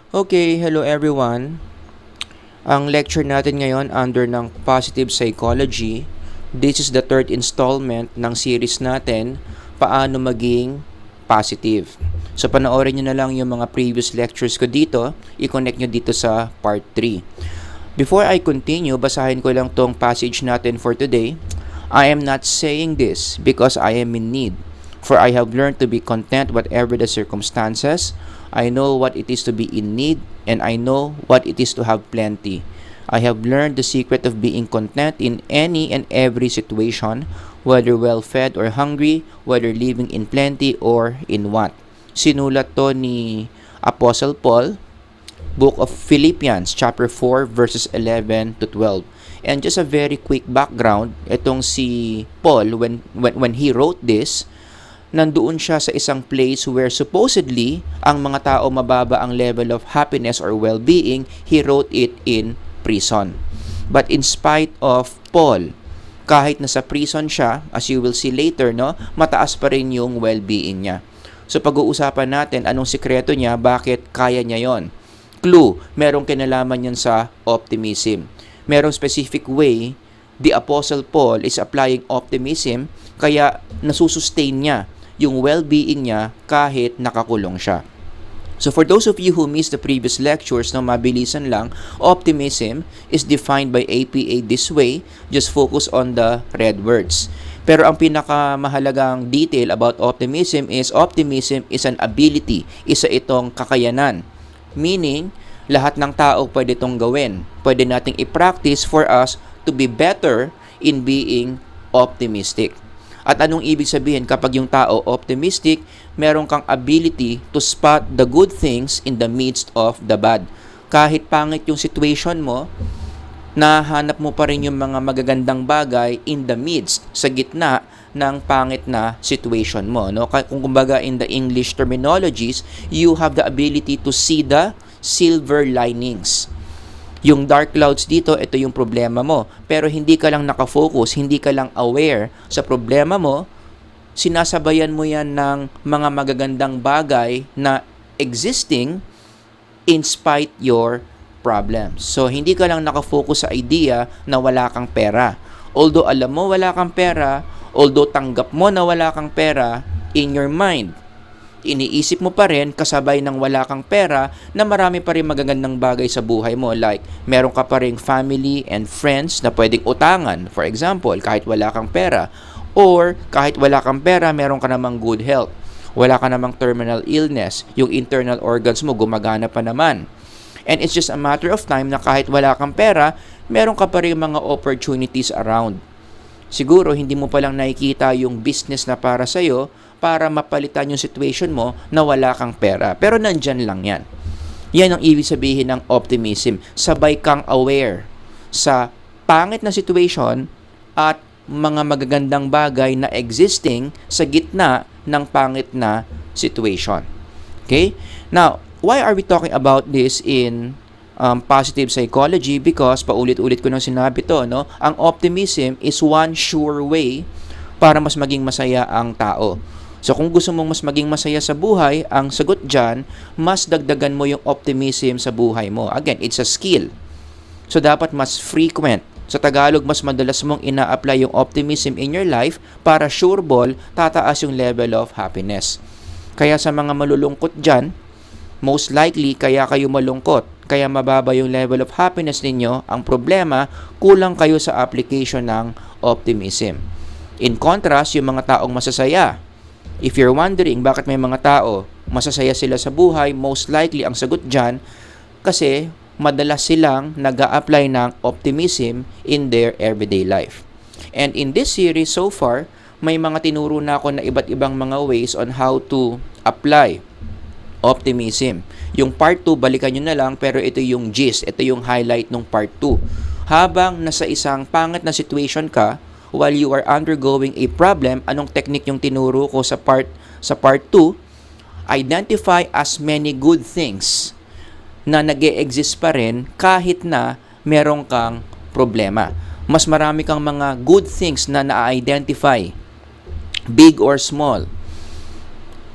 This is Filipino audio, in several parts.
Okay, hello everyone. Ang lecture natin ngayon under ng Positive Psychology. This is the third installment ng series natin, Paano Maging Positive. So panoorin nyo na lang yung mga previous lectures ko dito, i-connect nyo dito sa part 3. Before I continue, basahin ko lang tong passage natin for today. I am not saying this because I am in need, for I have learned to be content whatever the circumstances. I know what it is to be in need, and I know what it is to have plenty. I have learned the secret of being content in any and every situation, whether well-fed or hungry, whether living in plenty or in want. Sinulat to ni Apostle Paul, Book of Philippians, chapter 4, verses 11 to 12. And just a very quick background, itong si Paul, when he wrote this, nandoon siya sa isang place where supposedly ang mga tao mababa ang level of happiness or well-being. He wrote it in prison. But in spite of Paul, kahit nasa prison siya, as you will see later, no, mataas pa rin yung well-being niya. So pag-uusapan natin anong sikreto niya, bakit kaya niya yon. Clue, merong kinalaman yan sa optimism. Merong specific way the Apostle Paul is applying optimism, kaya nasusustain niya yung well-being niya kahit nakakulong siya. So for those of you who missed the previous lectures, no, mabilisan lang, optimism is defined by APA this way. Just focus on the red words. Pero ang pinakamahalagang detail about optimism is an ability, isa itong kakayanan. Meaning, lahat ng tao pwede itong gawin. Pwede nating i-practice for us to be better in being optimistic. At anong ibig sabihin kapag yung tao optimistic, meron kang ability to spot the good things in the midst of the bad. Kahit pangit yung situation mo, nahanap mo pa rin yung mga magagandang bagay in the midst, sa gitna ng pangit na situation mo. No? Kung kumbaga in the English terminologies, you have the ability to see the silver linings. Yung dark clouds dito, ito yung problema mo. Pero hindi ka lang nakafocus, hindi ka lang aware sa problema mo, sinasabayan mo yan ng mga magagandang bagay na existing in spite your problems. So, hindi ka lang nakafocus sa idea na wala kang pera. Although alam mo wala kang pera, although tanggap mo na wala kang pera, in your mind, iniisip mo pa rin kasabay ng wala kang pera na marami pa rin magagandang bagay sa buhay mo, like meron ka pa rin family and friends na pwedeng utangan, for example, kahit wala kang pera, or kahit wala kang pera, meron ka namang good health, wala ka namang terminal illness, yung internal organs mo gumagana pa naman, and it's just a matter of time na kahit wala kang pera, meron ka pa rin mga opportunities around. Siguro hindi mo palang nakikita yung business na para sa'yo para mapalitan yung situation mo na wala kang pera. Pero nandyan lang yan. Yan ang ibig sabihin ng optimism. Sabay kang aware sa pangit na situation at mga magagandang bagay na existing sa gitna ng pangit na situation. Okay? Now, why are we talking about this in positive psychology? Because paulit-ulit ko nang sinabi to, no? Ang optimism is one sure way para mas maging masaya ang tao. So kung gusto mong mas maging masaya sa buhay, ang sagot dyan, mas dagdagan mo yung optimism sa buhay mo. Again, it's a skill. So dapat mas frequent. Sa Tagalog, mas madalas mong ina-apply yung optimism in your life para sure ball, tataas yung level of happiness. Kaya sa mga malulungkot dyan, most likely kaya kayo malungkot, kaya mababa yung level of happiness ninyo. Ang problema, kulang kayo sa application ng optimism. In contrast, yung mga taong masasaya, if you're wondering bakit may mga tao masasaya sila sa buhay, most likely ang sagot dyan, kasi madalas silang nag-a-apply ng optimism in their everyday life. And in this series so far, may mga tinuro na ako na iba't ibang mga ways on how to apply optimism. Yung part 2, balikan nyo na lang, pero ito yung gist, ito yung highlight ng part 2. Habang nasa isang pangit na situation ka, while you are undergoing a problem, anong technique yung tinuro ko sa part 2? Identify as many good things na nag-e-exist pa rin kahit na meron kang problema. Mas marami kang mga good things na na-identify, big or small.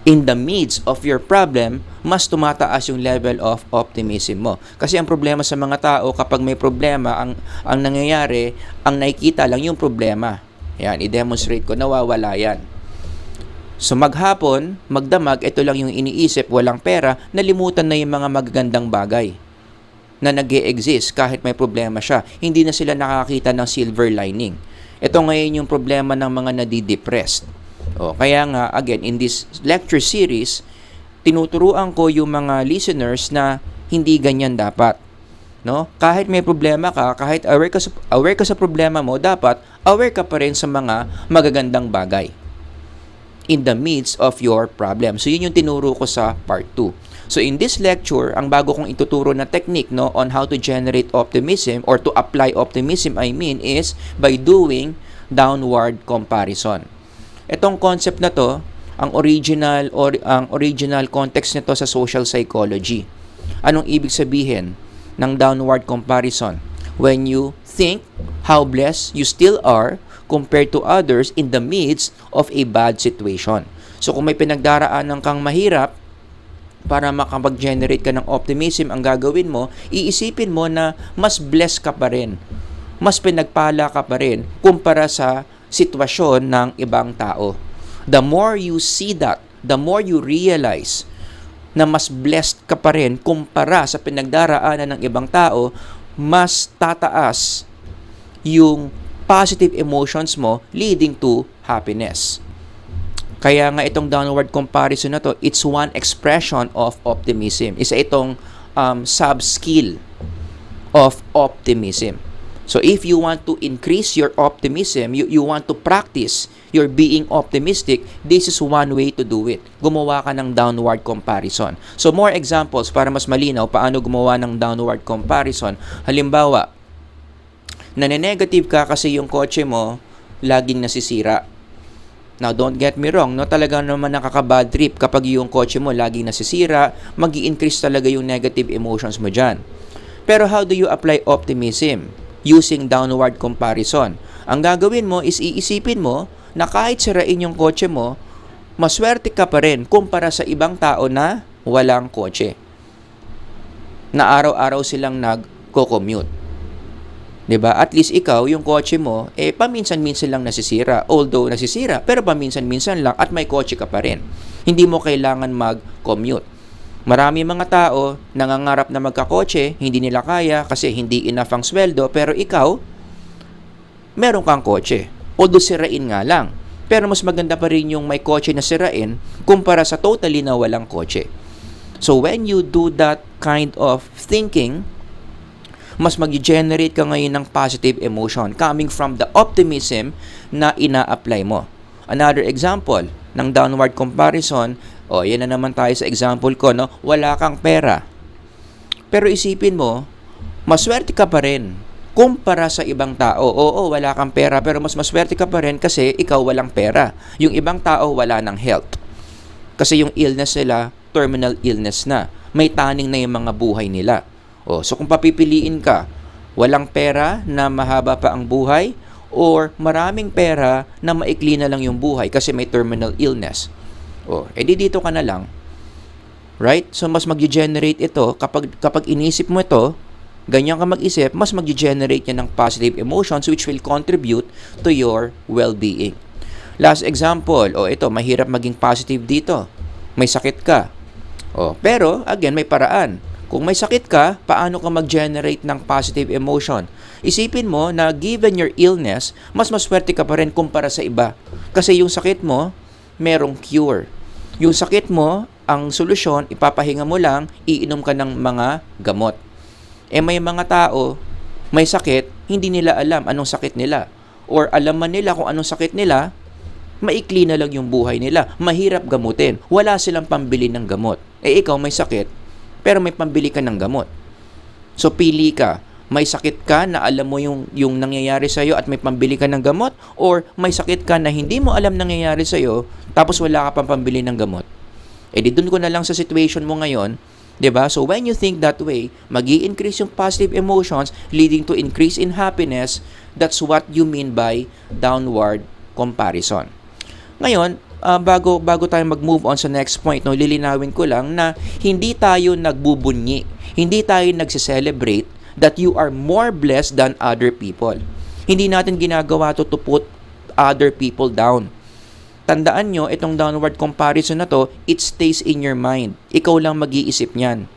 in the midst of your problem, mas tumataas yung level of optimism mo. Kasi ang problema sa mga tao, kapag may problema, ang nangyayari, ang nakikita lang yung problema. Yan, i-demonstrate ko, nawawala yan. So maghapon, magdamag, ito lang yung iniisip, walang pera, nalimutan na yung mga magagandang bagay na nag-e-exist kahit may problema siya. Hindi na sila nakakita ng silver lining. Ito ngayon yung problema ng mga nadidepressed. Kaya nga, again, in this lecture series, tinuturuan ko yung mga listeners na hindi ganyan dapat. No? Kahit may problema ka, kahit aware ka sa problema mo, dapat aware ka pa rin sa mga magagandang bagay in the midst of your problem. So, yun yung tinuro ko sa part 2. So, in this lecture, ang bago kong ituturo na technique on how to generate optimism or to apply optimism, is by doing downward comparison. Itong concept na to, ang original context nito sa social psychology. Anong ibig sabihin ng downward comparison? When you think how blessed you still are compared to others in the midst of a bad situation. So kung may pinagdaraanan kang mahirap, para makapag-generate ka ng optimism, ang gagawin mo, iisipin mo na mas blessed ka pa rin. Mas pinagpala ka pa rin kumpara sa sitwasyon ng ibang tao. The more you see that, the more you realize na mas blessed ka pa rin kumpara sa pinagdaraanan ng ibang tao, mas tataas yung positive emotions mo leading to happiness. Kaya nga itong downward comparison na to, it's one expression of optimism. Isa itong sub-skill of optimism. So if you want to increase your optimism, you want to practice your being optimistic, this is one way to do it. Gumawa ka ng downward comparison. So more examples para mas malinaw paano gumawa ng downward comparison. Halimbawa, nane-negative ka kasi yung kotse mo laging nasisira. Now, don't get me wrong, talaga naman nakaka-bad trip kapag yung kotse mo laging nasisira, mag-i-increase talaga yung negative emotions mo dyan. Pero how do you apply optimism? Using downward comparison. Ang gagawin mo is iisipin mo na kahit sirain yung kotse mo, maswerte ka pa rin kumpara sa ibang tao na walang kotse. Na araw-araw silang nag-commute. 'Di ba? At least ikaw, yung kotse mo, paminsan-minsan lang nasisira. Although nasisira, pero paminsan-minsan lang at may kotse ka pa rin. Hindi mo kailangan mag-commute. Marami mga tao nangangarap na magkakotse, hindi nila kaya kasi hindi enough ang sweldo, pero ikaw, meron kang kotse. Although sirain nga lang. Pero mas maganda pa rin yung may kotse na sirain kumpara sa totally na walang kotse. So when you do that kind of thinking, mas mag-generate ka ngayon ng positive emotion coming from the optimism na ina-apply mo. Another example ng downward comparison, yan na naman tayo sa example ko, wala kang pera. Pero isipin mo, maswerte ka pa rin kumpara sa ibang tao. Oo, wala kang pera, pero mas maswerte ka pa rin kasi ikaw walang pera. Yung ibang tao wala ng health. Kasi yung illness nila, terminal illness na. May taning na yung mga buhay nila. So kung papipiliin ka, walang pera na mahaba pa ang buhay or maraming pera na maikli na lang yung buhay kasi may terminal illness. Edi dito ka na lang. Right? So mas mag-generate ito kapag inisip mo ito, ganyan ka mag-isip, mas mag-generate yan ng positive emotions which will contribute to your well-being. Last example, ito, mahirap maging positive dito. May sakit ka. Pero again, may paraan. Kung may sakit ka, paano ka mag-generate ng positive emotion? Isipin mo na given your illness, mas maswerte ka pa rin kumpara sa iba. Kasi yung sakit mo, merong cure. Yung sakit mo, ang solusyon, ipapahinga mo lang, iinom ka ng mga gamot. May mga tao, may sakit, hindi nila alam anong sakit nila. Or alam man nila kung anong sakit nila, maikli na lang yung buhay nila. Mahirap gamutin. Wala silang pambili ng gamot. Ikaw may sakit, pero may pambili ka ng gamot. So, pili ka. May sakit ka na alam mo yung nangyayari sa'yo at may pambili ka ng gamot, or may sakit ka na hindi mo alam nangyayari sa'yo tapos wala ka pang pambili ng gamot. Di dun ko na lang sa situation mo ngayon, 'di ba? So, when you think that way, magi-increase yung positive emotions leading to increase in happiness. That's what you mean by downward comparison. Ngayon, bago tayo mag-move on sa next point, no, lilinawin ko lang na hindi tayo nagbubunyi, hindi tayo nagse-celebrate that you are more blessed than other people. Hindi natin ginagawa to put other people down. Tandaan nyo, itong downward comparison na to, it stays in your mind. Ikaw lang mag-iisip niyan.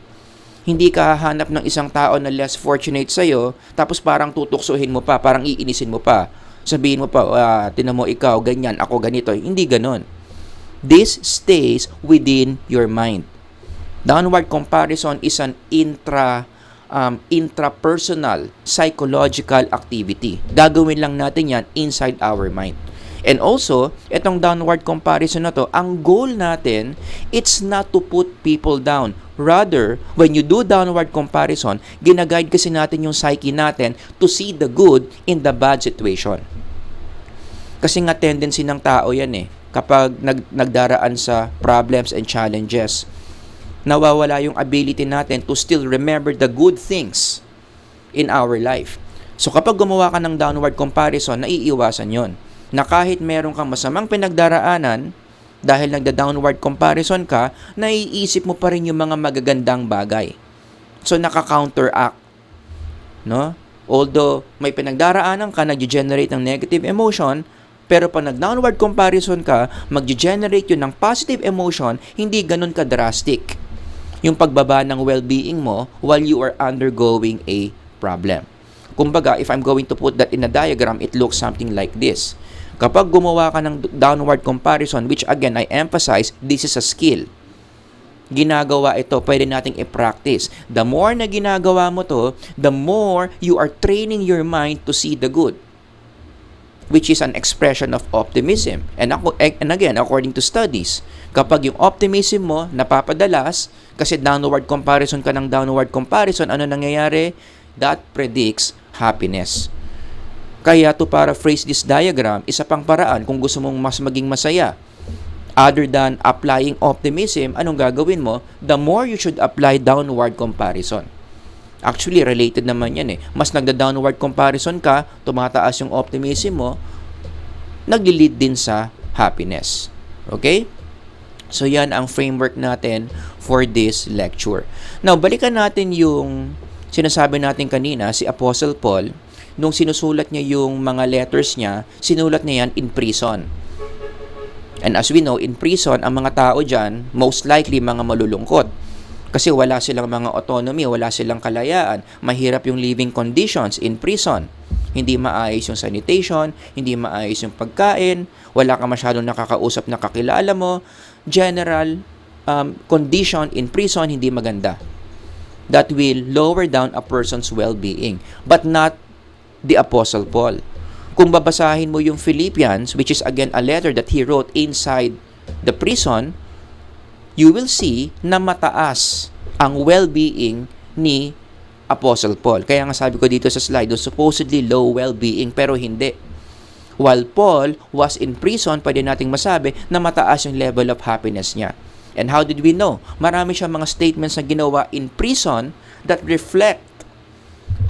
Hindi ka hahanap ng isang tao na less fortunate sa'yo, tapos parang tutuksohin mo pa, parang iinisin mo pa. Sabihin mo pa, tinan mo ikaw, ganyan, ako ganito. Hindi ganon. This stays within your mind. Downward comparison is an intrapersonal psychological activity. Gagawin lang natin yan inside our mind. And also, itong downward comparison na to, ang goal natin, it's not to put people down. Rather, when you do downward comparison, ginaguide kasi natin yung psyche natin to see the good in the bad situation. Kasi nga tendency ng tao yan kapag nagdaraan sa problems and challenges, nawawala yung ability natin to still remember the good things in our life. So kapag gumawa ka ng downward comparison, naiiwasan yon. Na kahit meron kang masamang pinagdaraanan, dahil nagda-downward comparison ka, naiisip mo pa rin yung mga magagandang bagay. So naka-counteract. No? Although may pinagdaraanan ka, nag-generate ng negative emotion, pero pag nag-downward comparison ka, mag-generate yun ng positive emotion, hindi ganun ka-drastic yung pagbaba ng well-being mo while you are undergoing a problem. Kumbaga, if I'm going to put that in a diagram, it looks something like this. Kapag gumawa ka ng downward comparison, which again, I emphasize, this is a skill. Ginagawa ito, pwede nating i-practice. The more na ginagawa mo to, the more you are training your mind to see the good, which is an expression of optimism. And again, according to studies, kapag yung optimism mo napapadalas, kasi downward comparison ka ng downward comparison, ano nangyayari? That predicts happiness. Kaya to paraphrase this diagram, isa pang paraan kung gusto mong mas maging masaya. Other than applying optimism, anong gagawin mo? The more you should apply downward comparison. Actually, related naman yan Mas nagda-downward comparison ka, tumataas yung optimism mo, nagli-lead din sa happiness. Okay? So, yan ang framework natin for this lecture. Now, balikan natin yung sinasabi natin kanina, si Apostle Paul, nung sinusulat niya yung mga letters niya, sinulat niya yan in prison. And as we know, in prison, ang mga tao dyan, most likely mga malulungkot. Kasi wala silang mga autonomy, wala silang kalayaan. Mahirap yung living conditions in prison. Hindi maayos yung sanitation, hindi maayos yung pagkain, wala ka masyadong nakakausap na kakilala mo. General condition in prison, hindi maganda. That will lower down a person's well-being. But not the Apostle Paul. Kung babasahin mo yung Philippians, which is again a letter that he wrote inside the prison, you will see na mataas ang well-being ni Apostle Paul. Kaya nga sabi ko dito sa slide, supposedly low well-being, pero hindi. While Paul was in prison, pwede nating masabi na mataas yung level of happiness niya. And how did we know? Marami siyang mga statements na ginawa in prison that reflect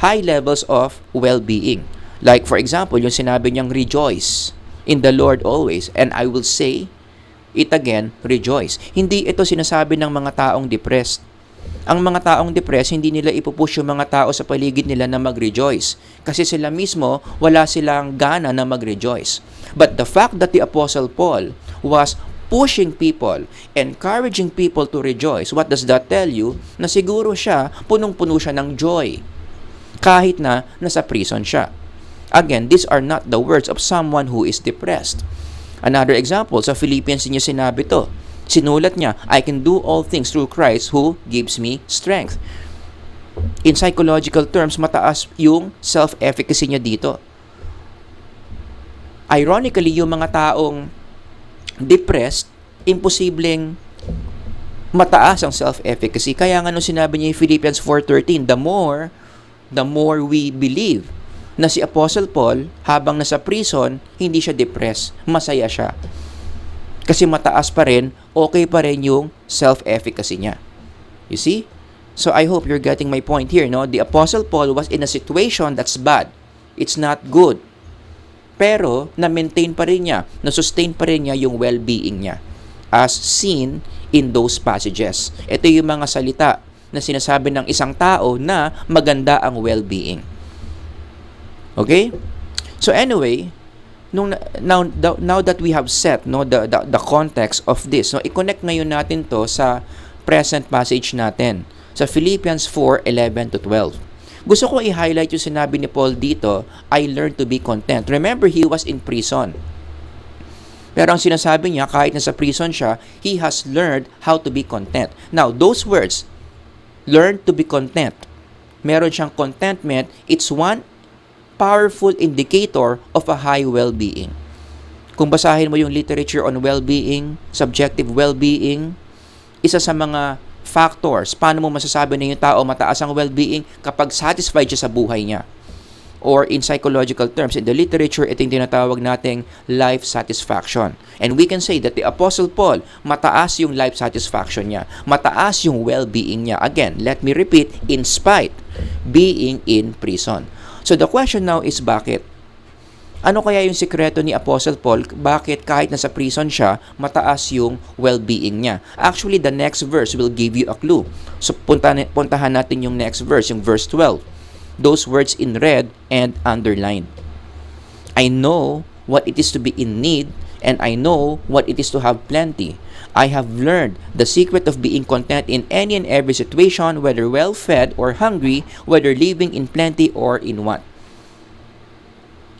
high levels of well-being. Like for example, yung sinabi niyang rejoice in the Lord always. And I will say it again, rejoice. Hindi ito sinasabi ng mga taong depressed. Ang mga taong depressed, hindi nila ipupush yung mga tao sa paligid nila na mag-rejoice. Kasi sila mismo, wala silang gana na mag-rejoice. But the fact that the Apostle Paul was pushing people, encouraging people to rejoice, what does that tell you? Na siguro siya, punong-puno siya ng joy. Kahit na nasa prison siya. Again, these are not the words of someone who is depressed. Another example, sa Philippians niya sinabi to. Sinulat niya, I can do all things through Christ who gives me strength. In psychological terms, mataas yung self-efficacy niya dito. Ironically, yung mga taong depressed, imposibleng mataas ang self-efficacy. Kaya nga nung sinabi niya yung Philippians 4:13, the more we believe na si Apostle Paul, habang nasa prison, hindi siya depressed, masaya siya. Kasi mataas pa rin, okay pa rin yung self-efficacy niya. You see? So I hope you're getting my point here, no? The Apostle Paul was in a situation that's bad. It's not good. Pero, na-maintain pa rin niya, na-sustain pa rin niya yung well-being niya as seen in those passages. Ito yung mga salita na sinasabi ng isang tao na maganda ang well-being. Okay? So anyway, now that we have set the context of this, i-connect ngayon natin to sa present passage natin sa Philippians 4:11 to 12. Gusto ko i-highlight yung sinabi ni Paul dito, I learned to be content. Remember, he was in prison. Pero ang sinasabi niya, kahit nasa prison siya, he has learned how to be content. Now, those words, learn to be content. Meron siyang contentment. It's one powerful indicator of a high well-being. Kung basahin mo yung literature on well-being, subjective well-being, isa sa mga factors, paano mo masasabi na yung tao mataas ang well-being kapag satisfied siya sa buhay niya. Or in psychological terms, in the literature, ito yung tinatawag nating life satisfaction. And we can say that the Apostle Paul, mataas yung life satisfaction niya. Mataas yung well-being niya. Again, let me repeat, in spite being in prison. So the question now is bakit? Ano kaya yung sikreto ni Apostle Paul? Bakit kahit nasa prison siya, mataas yung well-being niya? Actually, the next verse will give you a clue. So puntahan natin yung next verse, yung verse 12. Those words in red and underlined. I know what it is to be in need, and I know what it is to have plenty. I have learned the secret of being content in any and every situation, whether well-fed or hungry, whether living in plenty or in want.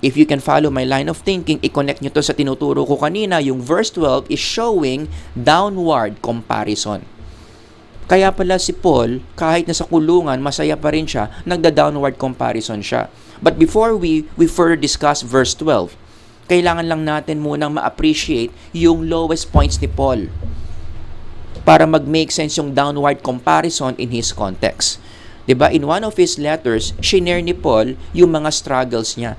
If you can follow my line of thinking, i-connect nyo to sa tinuturo ko kanina, yung verse 12 is showing downward comparison. Kaya pala si Paul, kahit nasa kulungan, masaya pa rin siya, nagda-downward comparison siya. But before we further discuss verse 12, kailangan lang natin munang ma-appreciate yung lowest points ni Paul para mag-make sense yung downward comparison in his context. 'Di ba? In one of his letters, shinare ni Paul yung mga struggles niya,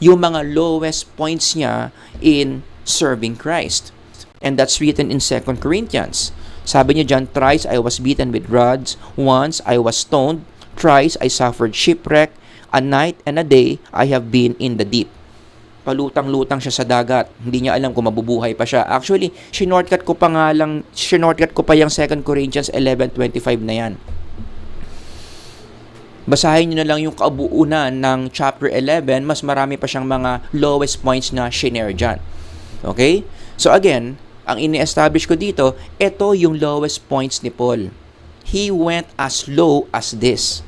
yung mga lowest points niya in serving Christ. And that's written in 2 Corinthians. Sabi niya dyan, thrice I was beaten with rods, once I was stoned, thrice I suffered shipwreck, a night and a day I have been in the deep. Palutang-lutang siya sa dagat. Hindi niya alam kung mabubuhay pa siya. Actually, shinortcut ko pa yung 2 Corinthians 11:25 na yan. Basahin niyo na lang yung kabuuan ng chapter 11, mas marami pa siyang mga lowest points na shinare dyan. Okay? So again, ang ini-establish ko dito, ito yung lowest points ni Paul. He went as low as this.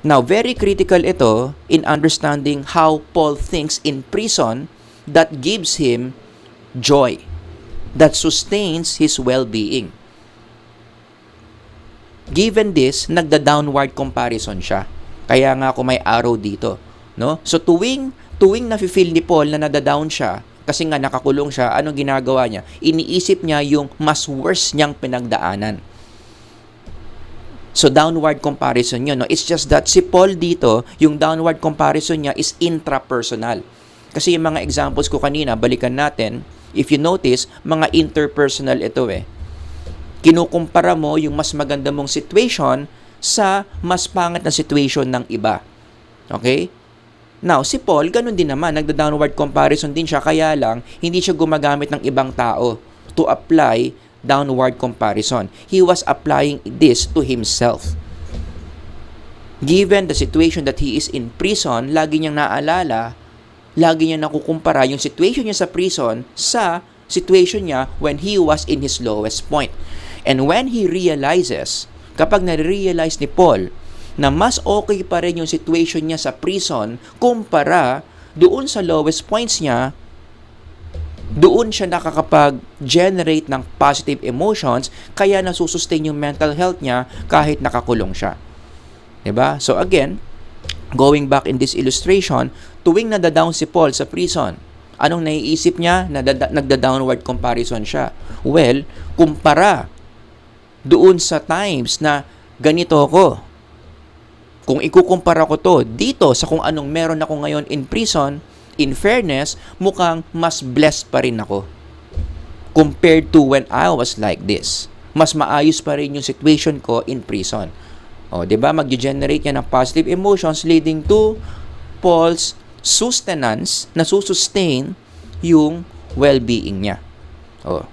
Now, very critical ito in understanding how Paul thinks in prison that gives him joy, that sustains his well-being. Given this, nagda-downward comparison siya. Kaya nga ako may arrow dito. No? So tuwing na-feel ni Paul na nada-down siya, kasi nga nakakulong siya, anong ginagawa niya? Iniisip niya yung mas worse niyang pinagdaanan. So downward comparison yun. No? It's just that si Paul dito, yung downward comparison niya is intrapersonal. Kasi yung mga examples ko kanina, balikan natin, if you notice, mga interpersonal ito eh. Kinukumpara mo yung mas maganda mong situation sa mas pangit na situation ng iba. Okay? Now, si Paul, ganun din naman, nagda-downward comparison din siya, kaya lang, hindi siya gumagamit ng ibang tao to apply downward comparison. He was applying this to himself. Given the situation that he is in prison, lagi niyang naalala, lagi niyang nakukumpara yung situation niya sa prison sa situation niya when he was in his lowest point. And when he realizes, kapag na-realize ni Paul na mas okay pa rin yung situation niya sa prison kumpara doon sa lowest points niya, doon siya nakakapag-generate ng positive emotions, kaya nasusustain yung mental health niya kahit nakakulong siya. 'Di ba? So again, going back in this illustration, tuwing nadadown si Paul sa prison, anong naiisip niya? Nagda-downward comparison siya. Well, kumpara doon sa times na ganito ako, kung ikukumpara ko to dito sa kung anong meron ako ngayon in prison, in fairness, mukhang mas blessed pa rin ako compared to when I was like this. Mas maayos pa rin yung situation ko in prison. O, 'di ba? Mag-generate yan ng positive emotions leading to Paul's sustenance, na susustain yung well-being niya. Oh.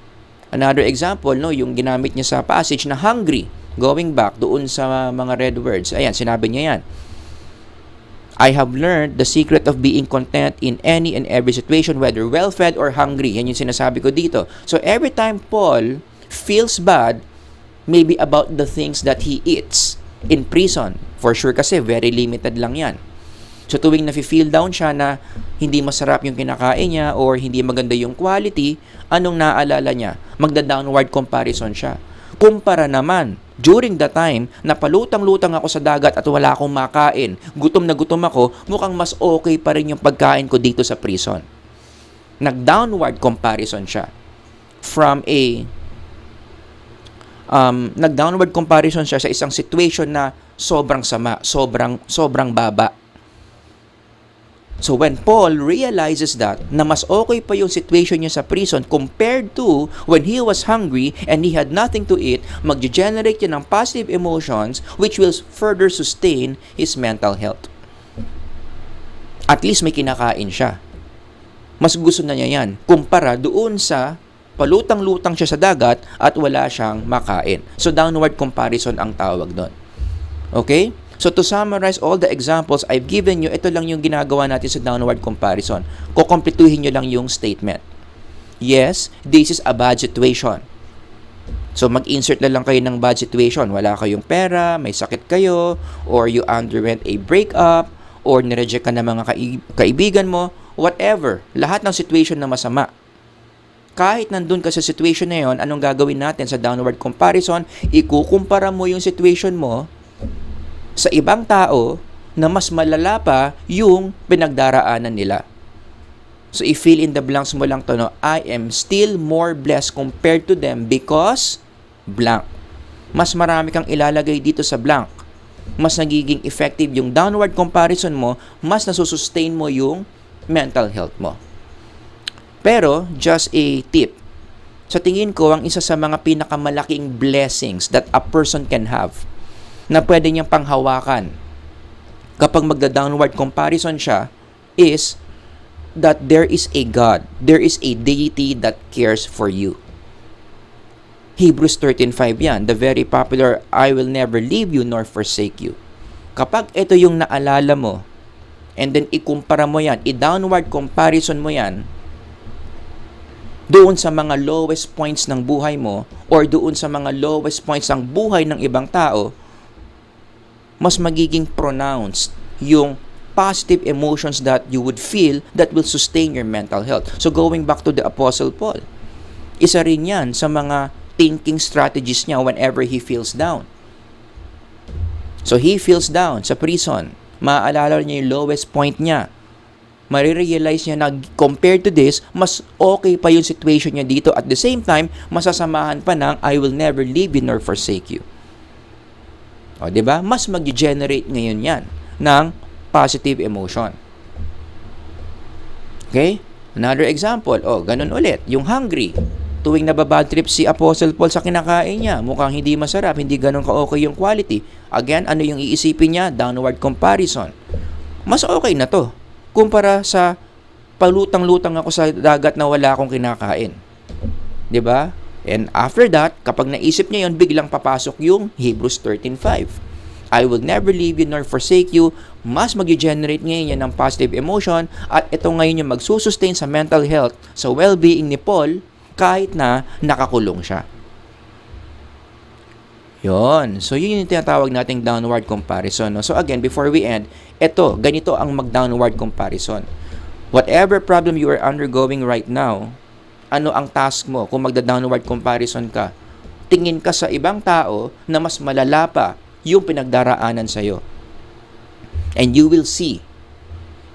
Another example, no, yung ginamit niya sa passage na hungry, going back doon sa mga red words. Ayan, sinabi niya yan. I have learned the secret of being content in any and every situation, whether well-fed or hungry. Yan yung sinasabi ko dito. So every time Paul feels bad, maybe about the things that he eats in prison, for sure kasi very limited lang yan. So tuwing nafe-feel down siya na hindi masarap yung kinakain niya or hindi maganda yung quality, anong naalala niya? Magda-downward comparison siya. Kumpara naman, during the time na palutang-lutang ako sa dagat at wala akong makain, gutom na gutom ako, mukhang mas okay pa rin yung pagkain ko dito sa prison. Nag-downward comparison siya. Nag-downward comparison siya sa isang situation na sobrang sama, sobrang baba. So when Paul realizes that na mas okay pa yung situation niya sa prison compared to when he was hungry and he had nothing to eat, mag-generate yan ng positive emotions which will further sustain his mental health. At least may kinakain siya. Mas gusto na niya yan kumpara doon sa palutang-lutang siya sa dagat at wala siyang makain. So downward comparison ang tawag doon. Okay? So to summarize all the examples I've given you, ito lang yung ginagawa natin sa downward comparison. Kukumpletuhin nyo lang yung statement. Yes, this is a bad situation. So mag-insert na lang kayo ng bad situation. Wala kayong pera, may sakit kayo, or you underwent a breakup, or nireject ka ng mga kaibigan mo, whatever. Lahat ng situation na masama. Kahit nandun ka sa situation na yon, anong gagawin natin sa downward comparison? Ikukumpara mo yung situation mo sa ibang tao na mas malala pa yung pinagdaraanan nila. So, i-fill in the blanks mo lang to, no? I am still more blessed compared to them because blank. Mas marami kang ilalagay dito sa blank. Mas nagiging effective yung downward comparison mo, mas nasusustain mo yung mental health mo. Pero, just a tip. Sa tingin ko, ang isa sa mga pinakamalaking blessings that a person can have na pwede niyang panghawakan kapag magda-downward comparison siya is that there is a God, there is a deity that cares for you. Hebrews 13:5 yan, the very popular, I will never leave you nor forsake you. Kapag ito yung naalala mo, and then ikumpara mo yan, i-downward comparison mo yan, doon sa mga lowest points ng buhay mo, or doon sa mga lowest points ng buhay ng ibang tao, mas magiging pronounced yung positive emotions that you would feel that will sustain your mental health. So going back to the Apostle Paul, isa rin yan sa mga thinking strategies niya whenever he feels down. So he feels down sa prison. Maaalala niya yung lowest point niya. Marirealize niya na compared to this, mas okay pa yung situation niya dito. At the same time, masasamahan pa ng I will never leave you nor forsake you. O, diba? Mas mag-generate ngayon yan ng positive emotion. Okay? Another example. O, ganun ulit. Yung hungry. Tuwing nababad trip si Apostle Paul sa kinakain niya, mukhang hindi masarap, hindi ganun ka-okay yung quality. Again, ano yung iisipin niya? Downward comparison. Mas okay na to kumpara sa palutang-lutang ako sa dagat na wala akong kinakain. Diba? And after that, kapag naisip niya yon, biglang papasok yung Hebrews 13:5. I will never leave you nor forsake you. Mas mag-generate ngayon yan ng positive emotion at ito ngayon yung magsusustain sa mental health, sa well-being ni Paul kahit na nakakulong siya. Yon. So, yun yung tinatawag nating downward comparison. No? So, again, before we end, ganito ang mag-downward comparison. Whatever problem you are undergoing right now, ano ang task mo kung magda-downward comparison ka? Tingin ka sa ibang tao na mas malala pa yung pinagdaraanan sa'yo. And you will see,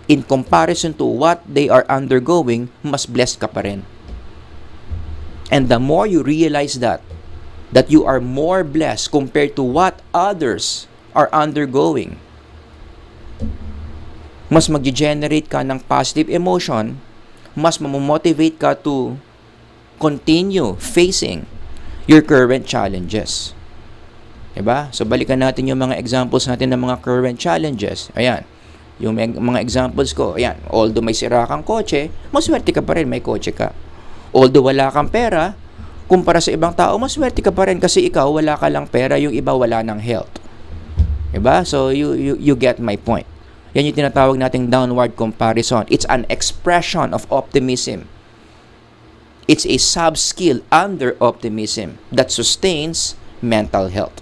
in comparison to what they are undergoing, mas blessed ka pa rin. And the more you realize that you are more blessed compared to what others are undergoing, mas mag-generate ka ng positive emotion, mas mamomotivate ka to continue facing your current challenges. Diba? So, balikan natin yung mga examples natin ng mga current challenges. Ayan. Yung mga examples ko, ayan, although may sira kang kotse, maswerte ka pa rin, may kotse ka. Although wala kang pera, kumpara sa ibang tao, maswerte ka pa rin kasi ikaw wala ka lang pera, yung iba wala ng health. Diba? So, you get my point. Yan yung tinatawag nating downward comparison. It's an expression of optimism. It's a sub-skill under optimism that sustains mental health.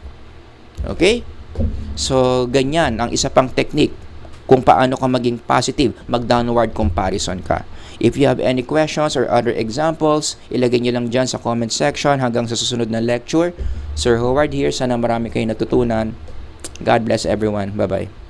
Okay? So, ganyan ang isa pang technique kung paano ka maging positive, mag-downward comparison ka. If you have any questions or other examples, ilagay nyo lang dyan sa comment section hanggang sa susunod na lecture. Sir Howard here. Sana marami kayong natutunan. God bless everyone. Bye-bye.